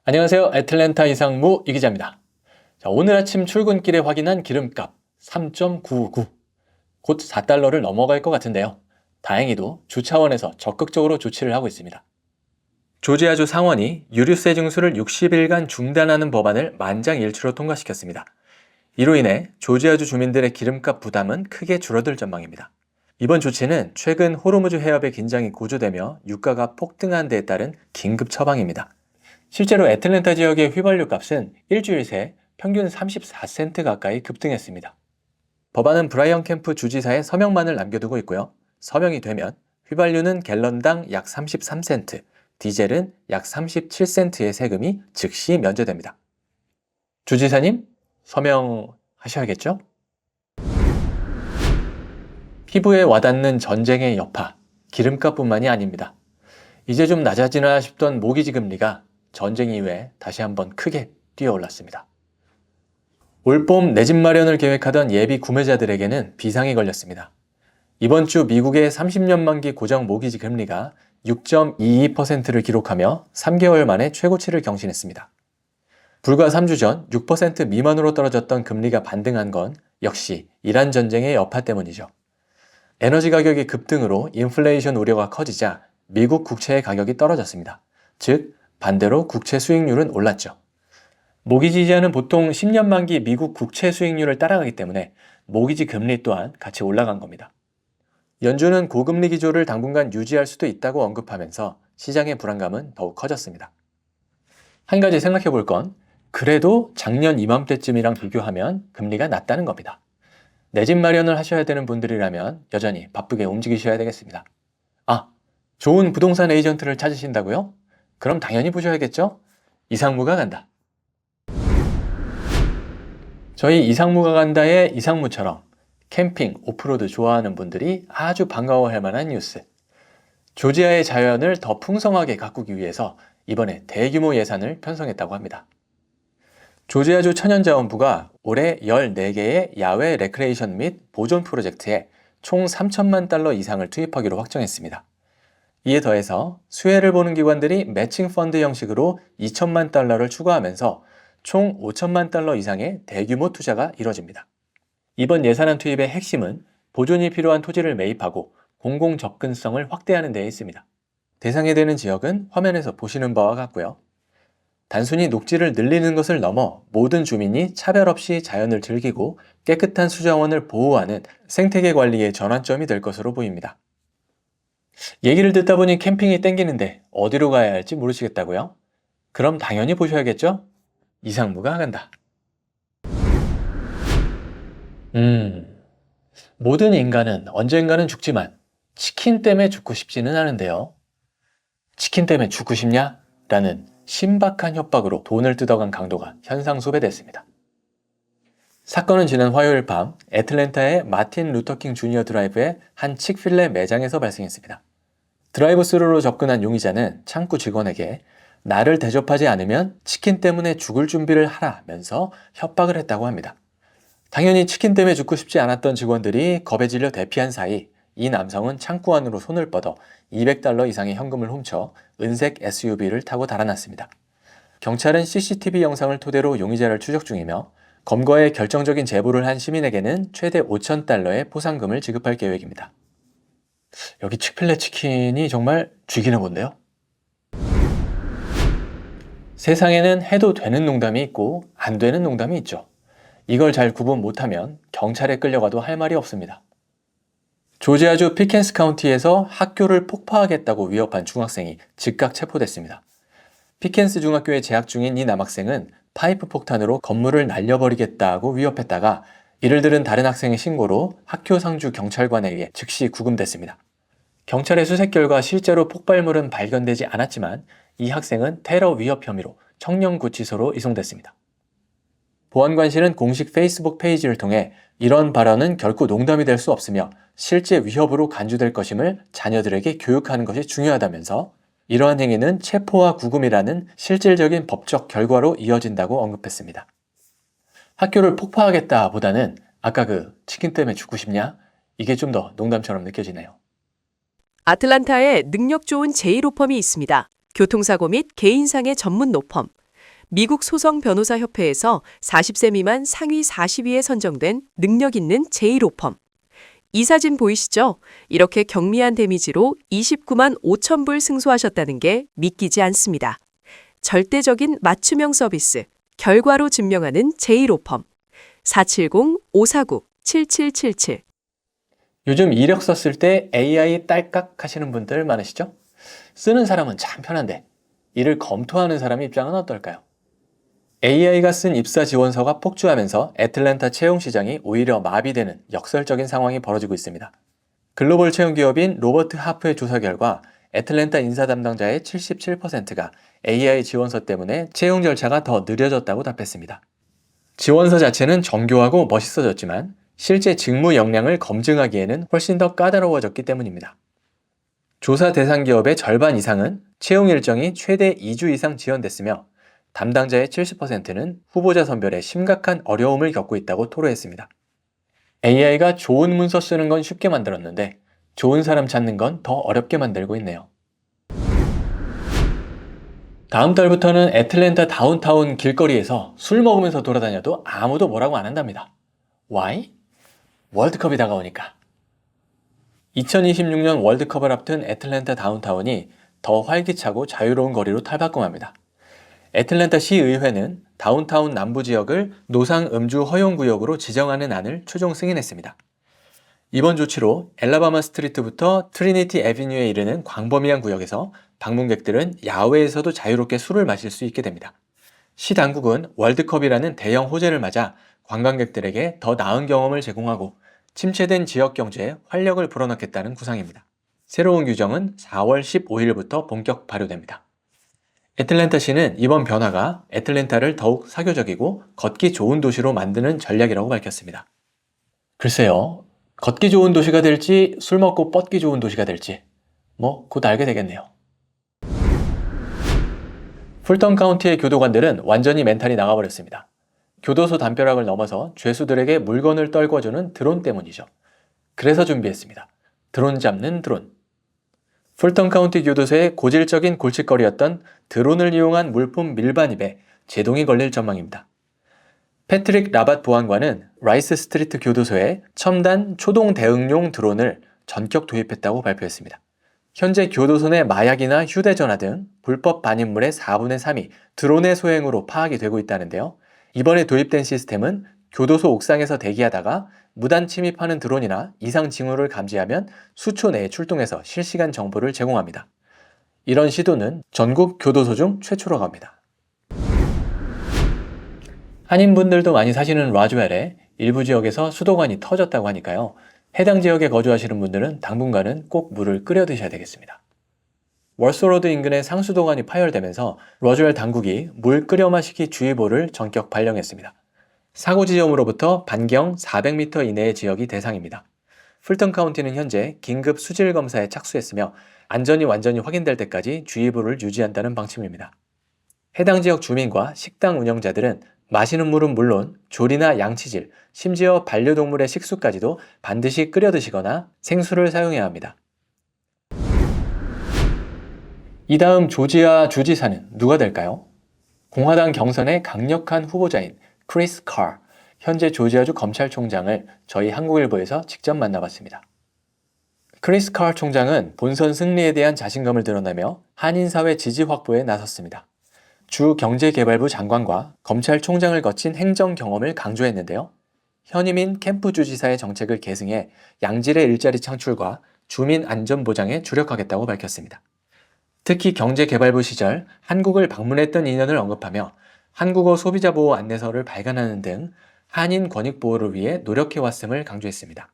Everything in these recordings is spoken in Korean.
안녕하세요. 애틀랜타 이상무 이 기자입니다. 자, 오늘 아침 출근길에 확인한 기름값 3.99. 곧 4달러를 넘어갈 것 같은데요. 다행히도 주 차원에서 적극적으로 조치를 하고 있습니다. 조지아주 상원이 유류세 징수를 60일간 중단하는 법안을 만장일치로 통과시켰습니다. 이로 인해 조지아주 주민들의 기름값 부담은 크게 줄어들 전망입니다. 이번 조치는 최근 호르무즈 해협의 긴장이 고조되며 유가가 폭등한 데에 따른 긴급 처방입니다. 실제로 애틀랜타 지역의 휘발유 값은 일주일 새 평균 34센트 가까이 급등했습니다. 법안은 브라이언 캠프 주지사의 서명만을 남겨두고 있고요. 서명이 되면 휘발유는 갤런당 약 33센트, 디젤은 약 37센트의 세금이 즉시 면제됩니다. 주지사님, 서명하셔야겠죠? 피부에 와닿는 전쟁의 여파, 기름값뿐만이 아닙니다. 이제 좀 낮아지나 싶던 모기지 금리가 전쟁 이후에 다시 한번 크게 뛰어올랐습니다. 올봄 내 집 마련을 계획하던 예비 구매자들에게는 비상이 걸렸습니다. 이번 주 미국의 30년 만기 고정 모기지 금리가 6.22%를 기록하며 3개월 만에 최고치를 경신했습니다. 불과 3주 전 6% 미만으로 떨어졌던 금리가 반등한 건 역시 이란 전쟁의 여파 때문이죠. 에너지 가격의 급등으로 인플레이션 우려가 커지자 미국 국채의 가격이 떨어졌습니다. 즉, 반대로 국채 수익률은 올랐죠. 모기지 이자는 보통 10년 만기 미국 국채 수익률을 따라가기 때문에 모기지 금리 또한 같이 올라간 겁니다. 연준은 고금리 기조를 당분간 유지할 수도 있다고 언급하면서 시장의 불안감은 더욱 커졌습니다. 한 가지 생각해 볼 건 그래도 작년 이맘때쯤이랑 비교하면 금리가 낮다는 겁니다. 내 집 마련을 하셔야 되는 분들이라면 여전히 바쁘게 움직이셔야 되겠습니다. 좋은 부동산 에이전트를 찾으신다고요? 그럼 당연히 보셔야겠죠? 이상무가 간다. 저희 이상무가 간다의 이상무처럼 캠핑, 오프로드 좋아하는 분들이 아주 반가워할 만한 뉴스. 조지아의 자연을 더 풍성하게 가꾸기 위해서 이번에 대규모 예산을 편성했다고 합니다. 조지아주 천연자원부가 올해 14개의 야외 레크레이션 및 보존 프로젝트에 총 3천만 달러 이상을 투입하기로 확정했습니다. 이에 더해서 수혜를 보는 기관들이 매칭 펀드 형식으로 2천만 달러를 추가하면서 총 5천만 달러 이상의 대규모 투자가 이뤄집니다. 이번 예산안 투입의 핵심은 보존이 필요한 토지를 매입하고 공공 접근성을 확대하는 데에 있습니다. 대상이 되는 지역은 화면에서 보시는 바와 같고요. 단순히 녹지를 늘리는 것을 넘어 모든 주민이 차별 없이 자연을 즐기고 깨끗한 수자원을 보호하는 생태계 관리의 전환점이 될 것으로 보입니다. 얘기를 듣다 보니 캠핑이 땡기는데 어디로 가야 할지 모르시겠다고요? 그럼 당연히 보셔야겠죠? 이상무가 간다. 모든 인간은 언젠가는 죽지만 치킨 때문에 죽고 싶지는 않은데요. 치킨 때문에 죽고 싶냐? 라는 신박한 협박으로 돈을 뜯어간 강도가 현상 소배됐습니다. 사건은 지난 화요일 밤 애틀랜타의 마틴 루터킹 주니어 드라이브의 한 칙필레 매장에서 발생했습니다. 드라이브 스루로 접근한 용의자는 창구 직원에게 나를 대접하지 않으면 치킨 때문에 죽을 준비를 하라면서 협박을 했다고 합니다. 당연히 치킨 때문에 죽고 싶지 않았던 직원들이 겁에 질려 대피한 사이 이 남성은 창구 안으로 손을 뻗어 200달러 이상의 현금을 훔쳐 은색 SUV를 타고 달아났습니다. 경찰은 CCTV 영상을 토대로 용의자를 추적 중이며 검거에 결정적인 제보를 한 시민에게는 최대 5,000달러의 포상금을 지급할 계획입니다. 여기 칙필레 치킨이 정말 죽이는 건데요. 세상에는 해도 되는 농담이 있고 안 되는 농담이 있죠. 이걸 잘 구분 못하면 경찰에 끌려가도 할 말이 없습니다. 조지아주 피켄스 카운티에서 학교를 폭파하겠다고 위협한 중학생이 즉각 체포됐습니다. 피켄스 중학교에 재학 중인 이 남학생은 파이프 폭탄으로 건물을 날려버리겠다고 위협했다가 이를 들은 다른 학생의 신고로 학교 상주 경찰관에게 즉시 구금됐습니다. 경찰의 수색 결과 실제로 폭발물은 발견되지 않았지만 이 학생은 테러 위협 혐의로 청년구치소로 이송됐습니다. 보안관실은 공식 페이스북 페이지를 통해 이런 발언은 결코 농담이 될 수 없으며 실제 위협으로 간주될 것임을 자녀들에게 교육하는 것이 중요하다면서 이러한 행위는 체포와 구금이라는 실질적인 법적 결과로 이어진다고 언급했습니다. 학교를 폭파하겠다 보다는 아까 치킨 때문에 죽고 싶냐? 이게 좀 더 농담처럼 느껴지네요. 아틀란타에 능력 좋은 제1로펌이 있습니다. 교통사고 및 개인상해 전문 로펌. 미국 소송 변호사 협회에서 40세 미만 상위 40위에 선정된 능력 있는 제1호펌. 이 사진 보이시죠? 이렇게 경미한 데미지로 29만 5천 불 승소하셨다는 게 믿기지 않습니다. 절대적인 맞춤형 서비스, 결과로 증명하는 제1호펌. 470-549-7777. 요즘 이력서 쓸 때 AI 딸깍 하시는 분들 많으시죠? 쓰는 사람은 참 편한데 이를 검토하는 사람 입장은 어떨까요? AI가 쓴 입사 지원서가 폭주하면서 애틀랜타 채용 시장이 오히려 마비되는 역설적인 상황이 벌어지고 있습니다. 글로벌 채용 기업인 로버트 하프의 조사 결과 애틀랜타 인사 담당자의 77%가 AI 지원서 때문에 채용 절차가 더 느려졌다고 답했습니다. 지원서 자체는 정교하고 멋있어졌지만 실제 직무 역량을 검증하기에는 훨씬 더 까다로워졌기 때문입니다. 조사 대상 기업의 절반 이상은 채용 일정이 최대 2주 이상 지연됐으며 담당자의 70%는 후보자 선별에 심각한 어려움을 겪고 있다고 토로했습니다. AI가 좋은 문서 쓰는 건 쉽게 만들었는데 좋은 사람 찾는 건 더 어렵게 만들고 있네요. 다음 달부터는 애틀랜타 다운타운 길거리에서 술 먹으면서 돌아다녀도 아무도 뭐라고 안 한답니다. Why? 월드컵이 다가오니까. 2026년 월드컵을 앞둔 애틀랜타 다운타운이 더 활기차고 자유로운 거리로 탈바꿈합니다. 애틀랜타 시의회는 다운타운 남부 지역을 노상 음주 허용 구역으로 지정하는 안을 최종 승인했습니다. 이번 조치로 엘라바마 스트리트부터 트리니티 애비뉴에 이르는 광범위한 구역에서 방문객들은 야외에서도 자유롭게 술을 마실 수 있게 됩니다. 시 당국은 월드컵이라는 대형 호재를 맞아 관광객들에게 더 나은 경험을 제공하고 침체된 지역 경제에 활력을 불어넣겠다는 구상입니다. 새로운 규정은 4월 15일부터 본격 발효됩니다. 애틀랜타시는 이번 변화가 애틀랜타를 더욱 사교적이고 걷기 좋은 도시로 만드는 전략이라고 밝혔습니다. 글쎄요, 걷기 좋은 도시가 될지 술 먹고 뻗기 좋은 도시가 될지 곧 알게 되겠네요. 풀턴 카운티의 교도관들은 완전히 멘탈이 나가버렸습니다. 교도소 담벼락을 넘어서 죄수들에게 물건을 떨궈주는 드론 때문이죠. 그래서 준비했습니다. 드론 잡는 드론. 풀턴 카운티 교도소의 고질적인 골칫거리였던 드론을 이용한 물품 밀반입에 제동이 걸릴 전망입니다. 패트릭 라밧 보안관은 라이스 스트리트 교도소에 첨단 초동 대응용 드론을 전격 도입했다고 발표했습니다. 현재 교도소 내 마약이나 휴대전화 등 불법 반입물의 4분의 3이 드론의 소행으로 파악이 되고 있다는데요. 이번에 도입된 시스템은 교도소 옥상에서 대기하다가 무단 침입하는 드론이나 이상 징후를 감지하면 수초 내에 출동해서 실시간 정보를 제공합니다. 이런 시도는 전국 교도소 중 최초로 갑니다. 한인분들도 많이 사시는 라즈웰에 일부 지역에서 수도관이 터졌다고 하니까요. 해당 지역에 거주하시는 분들은 당분간은 꼭 물을 끓여 드셔야 되겠습니다. 월소로드 인근의 상수도관이 파열되면서 라즈웰 당국이 물 끓여 마시기 주의보를 전격 발령했습니다. 사고 지점으로부터 반경 400m 이내의 지역이 대상입니다. 풀턴 카운티는 현재 긴급 수질 검사에 착수했으며 안전이 완전히 확인될 때까지 주의보를 유지한다는 방침입니다. 해당 지역 주민과 식당 운영자들은 마시는 물은 물론 조리나 양치질, 심지어 반려동물의 식수까지도 반드시 끓여 드시거나 생수를 사용해야 합니다. 이 다음 조지아 주지사는 누가 될까요? 공화당 경선의 강력한 후보자인 크리스 칼, 현재 조지아주 검찰총장을 저희 한국일보에서 직접 만나봤습니다. 크리스 칼 총장은 본선 승리에 대한 자신감을 드러내며 한인사회 지지 확보에 나섰습니다. 주 경제개발부 장관과 검찰총장을 거친 행정 경험을 강조했는데요. 현임인 캠프 주지사의 정책을 계승해 양질의 일자리 창출과 주민 안전 보장에 주력하겠다고 밝혔습니다. 특히 경제개발부 시절 한국을 방문했던 인연을 언급하며 한국어 소비자 보호 안내서를 발간하는 등 한인 권익 보호를 위해 노력해왔음을 강조했습니다.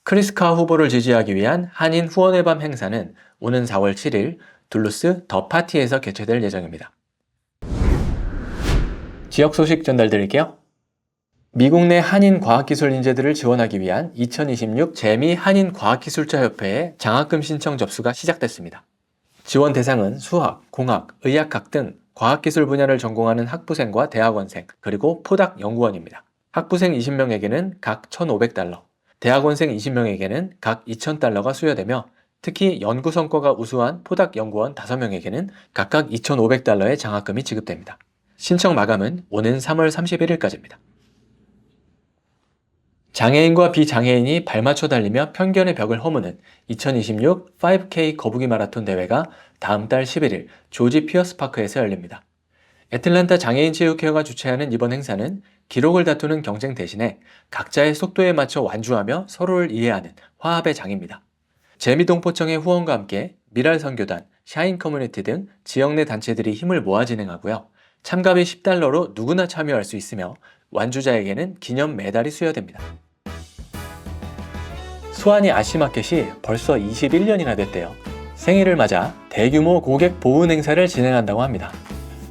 크리스 칼 후보를 지지하기 위한 한인 후원의 밤 행사는 오는 4월 7일 둘루스 더 파티에서 개최될 예정입니다. 지역 소식 전달드릴게요. 미국 내 한인 과학기술 인재들을 지원하기 위한 2026 재미 한인 과학기술자협회의 장학금 신청 접수가 시작됐습니다. 지원 대상은 수학, 공학, 의학학 등 과학기술 분야를 전공하는 학부생과 대학원생, 그리고 포닥 연구원입니다. 학부생 20명에게는 각 $1,500, 대학원생 20명에게는 각 $2,000가 수여되며 특히 연구 성과가 우수한 포닥 연구원 5명에게는 각각 $2,500의 장학금이 지급됩니다. 신청 마감은 오는 3월 31일까지입니다. 장애인과 비장애인이 발맞춰 달리며 편견의 벽을 허무는 2026 5K 거북이 마라톤 대회가 다음 달 11일 조지 피어스 파크에서 열립니다. 애틀랜타 장애인 체육회가 주최하는 이번 행사는 기록을 다투는 경쟁 대신에 각자의 속도에 맞춰 완주하며 서로를 이해하는 화합의 장입니다. 재미동포청의 후원과 함께 미랄선교단, 샤인 커뮤니티 등 지역 내 단체들이 힘을 모아 진행하고요. 참가비 $10로 누구나 참여할 수 있으며 완주자에게는 기념 메달이 수여됩니다. 수완이 아시마켓이 벌써 21년이나 됐대요. 생일을 맞아 대규모 고객 보훈 행사를 진행한다고 합니다.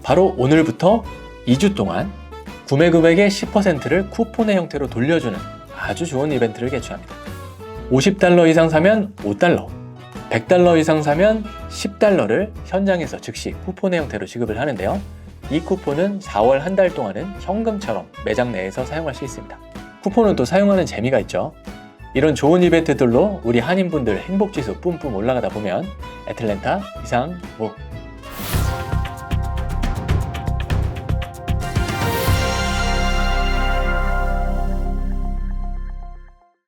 바로 오늘부터 2주 동안 구매 금액의 10%를 쿠폰의 형태로 돌려주는 아주 좋은 이벤트를 개최합니다. $50 이상 사면 $5, $100 이상 사면 $10를 현장에서 즉시 쿠폰의 형태로 지급을 하는데요. 이 쿠폰은 4월 한 달 동안은 현금처럼 매장 내에서 사용할 수 있습니다. 쿠폰은 또 사용하는 재미가 있죠. 이런 좋은 이벤트들로 우리 한인분들 행복지수 뿜뿜 올라가다 보면 애틀랜타 이상무